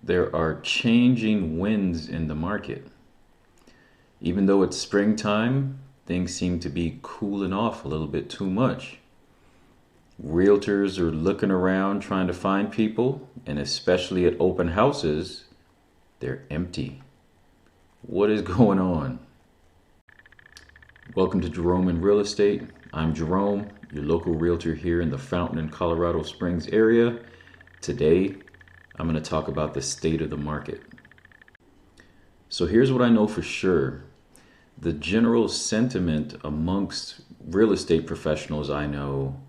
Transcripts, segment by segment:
there are changing winds in the market. Even though it's springtime, things seem to be cooling off a little bit too much. Realtors are looking around trying to find people, and especially at open houses, they're empty. What is going on? Welcome to Jerome in Real Estate. I'm Jerome, your local realtor here in the Fountain and Colorado Springs area. Today, I'm going to talk about the state of the market. So here's what I know for sure. The general sentiment amongst real estate professionals I know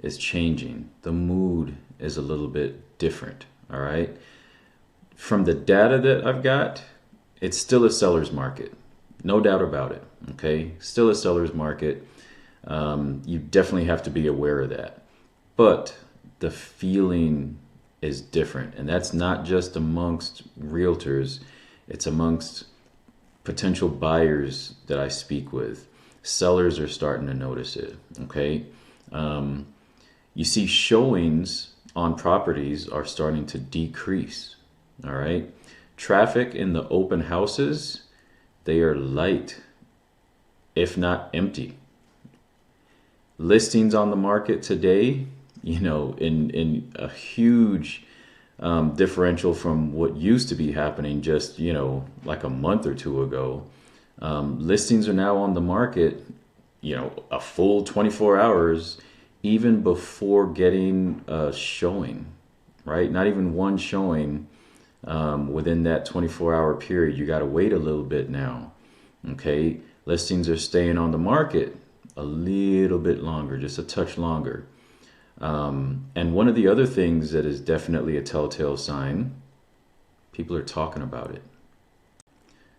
is changing. The mood is a little bit different, all right? From the data that I've got, it's still a seller's market. No doubt about it, okay? Still a seller's market. You definitely have to be aware of that. But the feeling is different. And that's not just amongst realtors. It's amongst potential buyers that I speak with. Sellers are starting to notice it, okay? You see showings on properties are starting to decrease, all right? Traffic in the open houses, they are light, if not empty. Listings on the market today, in a huge differential from what used to be happening just, like a month or two ago. Listings are now on the market, a full 24 hours, even before getting a showing, right? Not even one showing within that 24-hour period. You got to wait a little bit now, okay? Listings are staying on the market a little bit longer, just a touch longer. And one of the other things that is definitely a telltale sign, people are talking about it.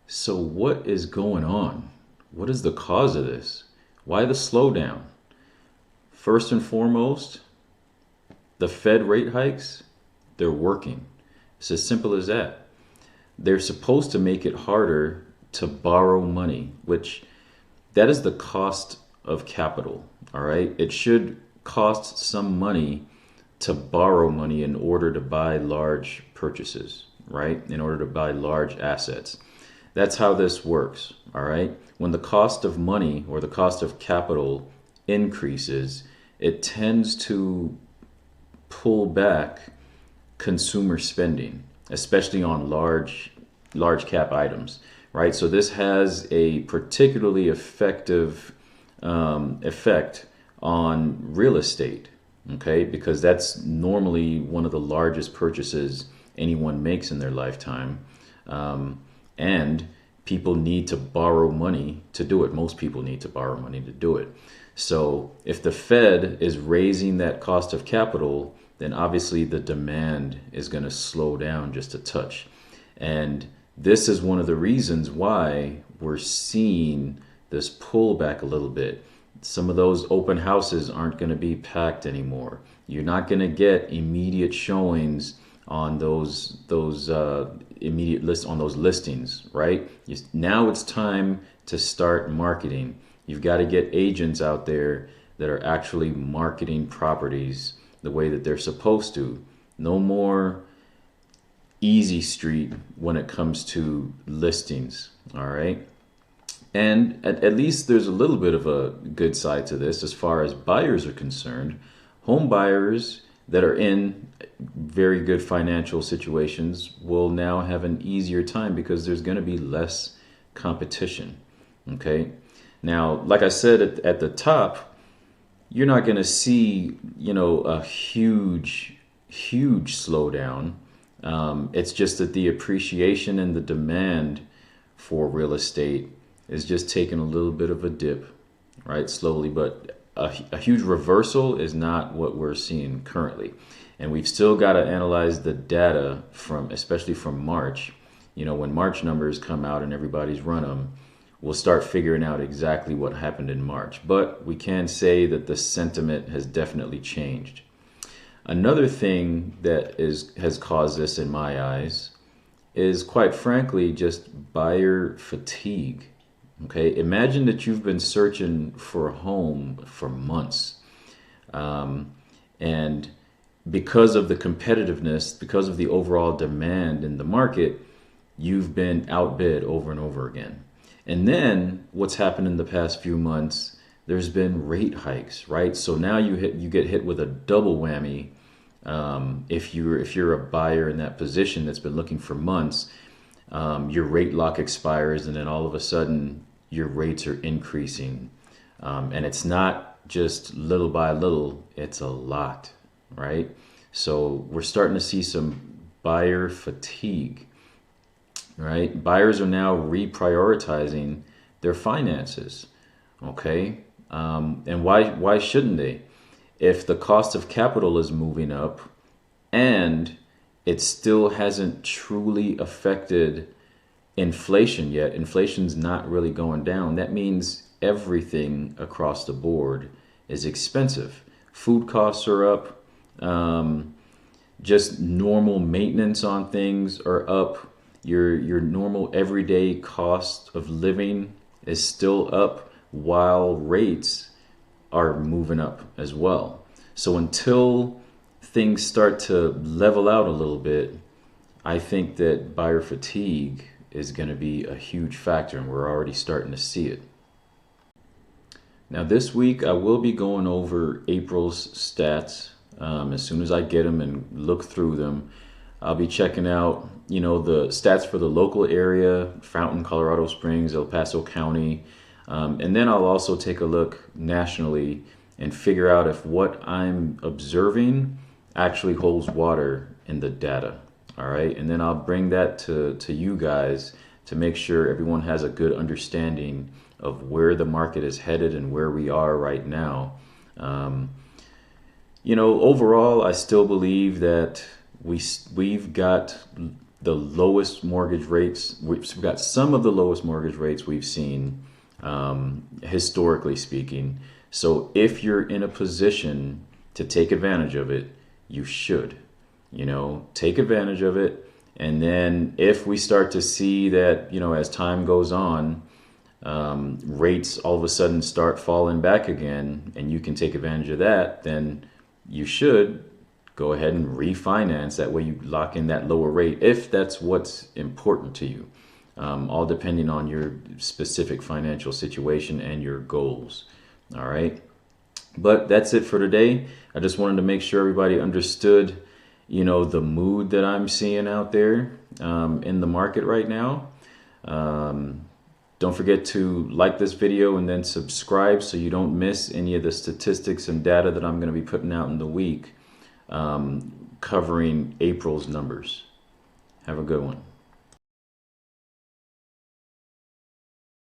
So what is going on? What is the cause of this? Why the slowdown? First and foremost, the Fed rate hikes, they're working. It's as simple as that. They're supposed to make it harder to borrow money, which that is the cost of capital, all right? It should cost some money to borrow money in order to buy large purchases, right? In order to buy large assets. That's how this works, all right? When the cost of money or the cost of capital increases, it tends to pull back consumer spending, especially on large cap items, right? So this has a particularly effective effect on real estate, okay? Because that's normally one of the largest purchases anyone makes in their lifetime. And people need to borrow money to do it. Most people need to borrow money to do it. So if the Fed is raising that cost of capital, then obviously the demand is going to slow down just a touch. And this is one of the reasons why we're seeing this pullback a little bit. Some of those open houses aren't going to be packed anymore. You're not going to get immediate showings on those immediate list on those listings, right? Now it's time to start marketing. You've got to get agents out there that are actually marketing properties the way that they're supposed to. No more easy street when it comes to listings, all right? And at least there's a little bit of a good side to this as far as buyers are concerned. Home buyers that are in very good financial situations will now have an easier time because there's going to be less competition, okay? Now, like I said at the top, you're not going to see, a huge slowdown. It's just that the appreciation and the demand for real estate is just taking a little bit of a dip, right? Slowly, but a huge reversal is not what we're seeing currently. And we've still got to analyze the data especially from March. When March numbers come out and everybody's run them, we'll start figuring out exactly what happened in March. But we can say that the sentiment has definitely changed. Another thing that has caused this in my eyes is, quite frankly, just buyer fatigue. Okay, imagine that you've been searching for a home for months, and because of the competitiveness, because of the overall demand in the market, you've been outbid over and over again. And then what's happened in the past few months, there's been rate hikes, right? So now you get hit with a double whammy. If you're a buyer in that position that's been looking for months, your rate lock expires, and then all of a sudden your rates are increasing, and it's not just little by little; it's a lot, right? So we're starting to see some buyer fatigue, right? Buyers are now reprioritizing their finances, okay? And why shouldn't they? If the cost of capital is moving up and it still hasn't truly affected inflation yet, inflation's not really going down. That means everything across the board is expensive. Food costs are up. Just normal maintenance on things are up. Your normal everyday cost of living is still up, while rates are moving up as well. So until things start to level out a little bit, I think that buyer fatigue is going to be a huge factor, and we're already starting to see it. Now, this week I will be going over April's stats. As soon as I get them and look through them, I'll be checking out, the stats for the local area, Fountain, Colorado Springs, El Paso County. And then I'll also take a look nationally and figure out if what I'm observing actually holds water in the data. All right. And then I'll bring that to you guys to make sure everyone has a good understanding of where the market is headed and where we are right now. Overall, I still believe that we've got the lowest mortgage rates. We've got some of the lowest mortgage rates we've seen, historically speaking. So if you're in a position to take advantage of it, you should, take advantage of it. And then if we start to see that, as time goes on, rates all of a sudden start falling back again, and you can take advantage of that, then you should go ahead and refinance. That way you lock in that lower rate if that's what's important to you, all depending on your specific financial situation and your goals. All right. But that's it for today. I just wanted to make sure everybody understood, the mood that I'm seeing out there in the market right now. Don't forget to like this video and then subscribe so you don't miss any of the statistics and data that I'm going to be putting out in the week, covering April's numbers. Have a good one.